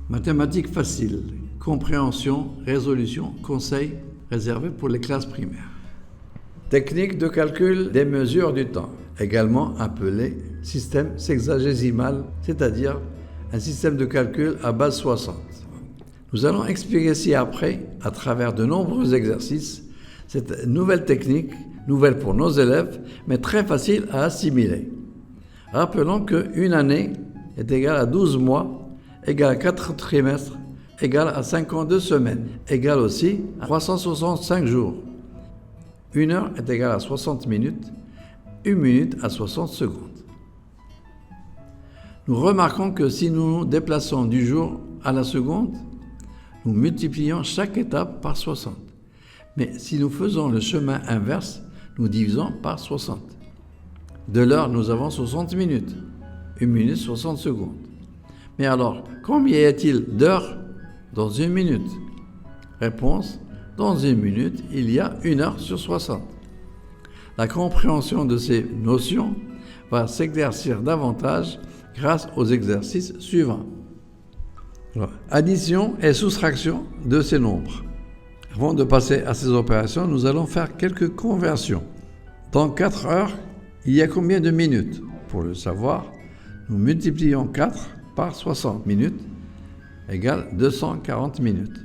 Mathématiques faciles, compréhension, résolution, conseils réservés pour les classes primaires. Technique de calcul des mesures du temps, également appelé système sexagésimal, c'est-à-dire un système de calcul à base 60. Nous allons expliquer ci-après, à travers de nombreux exercices, cette nouvelle technique, nouvelle pour nos élèves, mais très facile à assimiler. Rappelons qu'une année est égale à 12 mois, égale à 4 trimestres, égale à 52 semaines, égale aussi à 365 jours. Une heure est égale à 60 minutes, une minute à 60 secondes. Nous remarquons que si nous nous déplaçons du jour à la seconde, nous multiplions chaque étape par 60. Mais si nous faisons le chemin inverse, nous divisons par 60. De l'heure, nous avons 60 minutes. Une minute, 60 secondes. Mais alors, combien y a-t-il d'heures dans une minute? Réponse, dans une minute, il y a une heure sur 60. La compréhension de ces notions va s'exercer davantage grâce aux exercices suivants. Addition et soustraction de ces nombres. Avant de passer à ces opérations, nous allons faire quelques conversions. Dans 4 heures, il y a combien de minutes? Pour le savoir, nous multiplions 4 par 60 minutes, égale 240 minutes.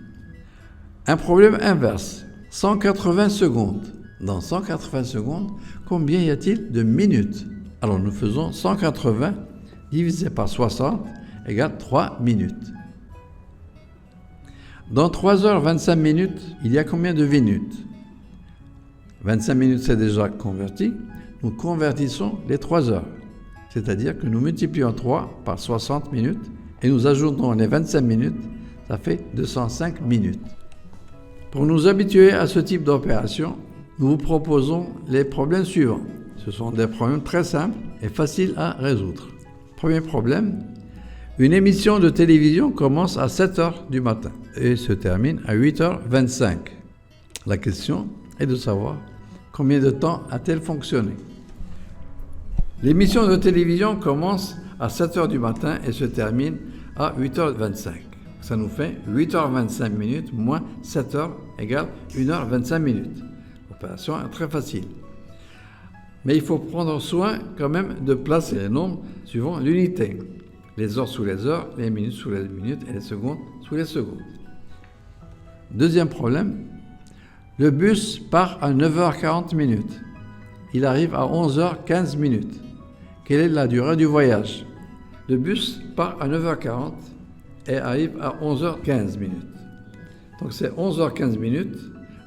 Un problème inverse, 180 secondes. Dans 180 secondes, combien y a-t-il de minutes? Alors nous faisons 180 divisé par 60 égale 3 minutes. Dans 3 heures 25 minutes, il y a combien de minutes? 25 minutes, c'est déjà converti. Nous convertissons les 3 heures. C'est-à-dire que nous multiplions 3 par 60 minutes et nous ajoutons les 25 minutes, ça fait 205 minutes. Pour nous habituer à ce type d'opération, nous vous proposons les problèmes suivants. Ce sont des problèmes très simples et faciles à résoudre. Premier problème, une émission de télévision commence à 7 heures du matin et se termine à 8h25. La question est de savoir combien de temps a-t-elle fonctionné. L'émission de télévision commence à 7 heures du matin et se termine à 8h25. Ça nous fait 8h25 minutes moins 7 heures égale 1h25 minutes. L'opération est très facile. Mais il faut prendre soin quand même de placer les nombres suivant l'unité. Les heures sous les heures, les minutes sous les minutes et les secondes sous les secondes. Deuxième problème, le bus part à 9h40 minutes. Il arrive à 11h15 minutes. Quelle est la durée du voyage? Le bus part à 9h40 et arrive à 11h15 minutes. Donc c'est 11h15 minutes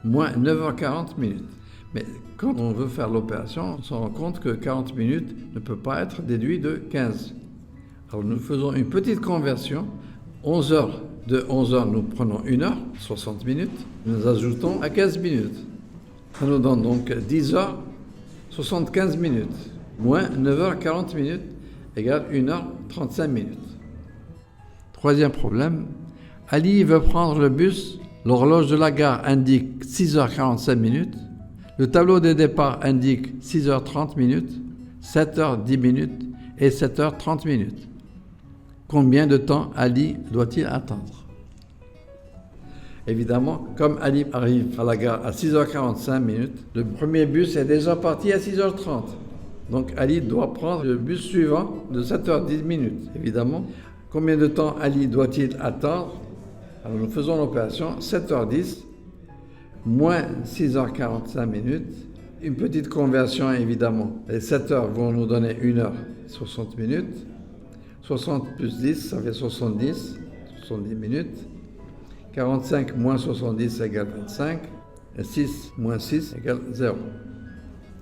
moins 9h40 minutes. Mais quand on veut faire l'opération, on se rend compte que 40 minutes ne peut pas être déduit de 15. Alors nous faisons une petite conversion. 11 heures, de 11 heures, nous prenons 1 heure, 60 minutes. Nous ajoutons à 15 minutes. Ça nous donne donc 10 heures, 75 minutes, moins 9h40 minutes, égale 1h35 minutes. Troisième problème, Ali veut prendre le bus. L'horloge de la gare indique 6h45 minutes. Le tableau de départ indique 6h30 minutes, 7h10 minutes et 7h30 minutes. Combien de temps Ali doit-il attendre? Évidemment, comme Ali arrive à la gare à 6h45 minutes, le premier bus est déjà parti à 6h30. Donc Ali doit prendre le bus suivant de 7h10 minutes. Évidemment, combien de temps Ali doit-il attendre? Alors nous faisons l'opération 7h10 moins 6h45 minutes. Une petite conversion évidemment. Les 7 heures vont nous donner 1h60 minutes. 60 plus 10, ça fait 70 minutes. 45 moins 70 égale 25. Et 6 moins 6 égale 0.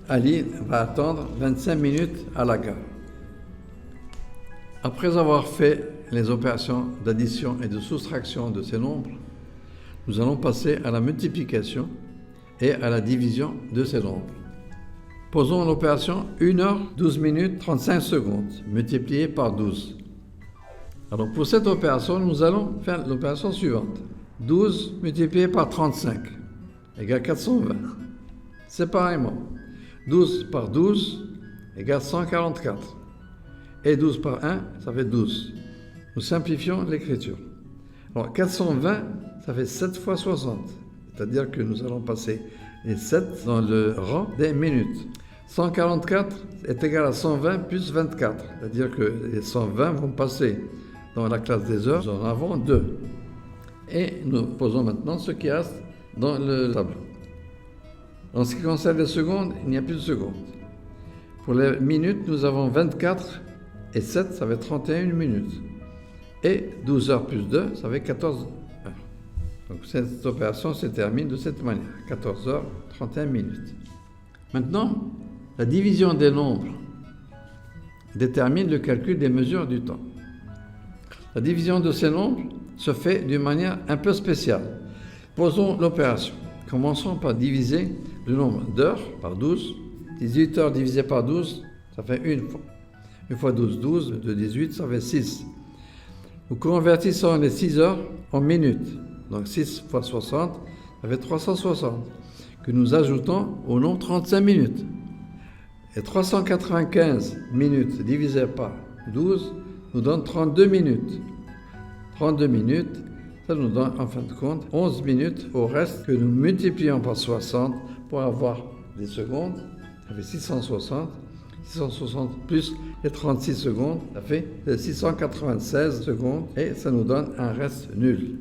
Ali va attendre 25 minutes à la gare. Après avoir fait les opérations d'addition et de soustraction de ces nombres, nous allons passer à la multiplication et à la division de ces nombres. Posons l'opération 1 heure 12 minutes 35 secondes multipliée par 12. Alors pour cette opération, nous allons faire l'opération suivante. 12 multiplié par 35 égale 420. Séparément, 12 par 12 égale 144. Et 12 par 1, ça fait 12. Nous simplifions l'écriture. Alors 420, ça fait 7 fois 60. C'est-à-dire que nous allons passer les 7 dans le rang des minutes. 144 est égal à 120 plus 24. C'est-à-dire que les 120 vont passer dans la classe des heures. Nous en avons 2. Et nous posons maintenant ce qui reste dans le tableau. En ce qui concerne les secondes, il n'y a plus de secondes. Pour les minutes, nous avons 24 et 7, ça fait 31 minutes. Et 12 heures plus 2, ça fait 14 heures. Donc cette opération se termine de cette manière, 14 heures, 31 minutes. Maintenant, la division des nombres détermine le calcul des mesures du temps. La division de ces nombres se fait d'une manière un peu spéciale. Posons l'opération. Commençons par diviser le nombre d'heures par 12. 18 heures divisé par 12, ça fait 1 fois. 1 fois 12, 12. De 18, ça fait 6. Nous convertissons les 6 heures en minutes. Donc 6 fois 60, ça fait 360. Que nous ajoutons au nombre 35 minutes. Et 395 minutes divisé par 12 nous donne 32 minutes. 32 minutes, ça nous donne en fin de compte 11 minutes au reste que nous multiplions par 60 pour avoir les secondes. Ça fait 660. 660 plus les 36 secondes, ça fait 696 secondes et ça nous donne un reste nul.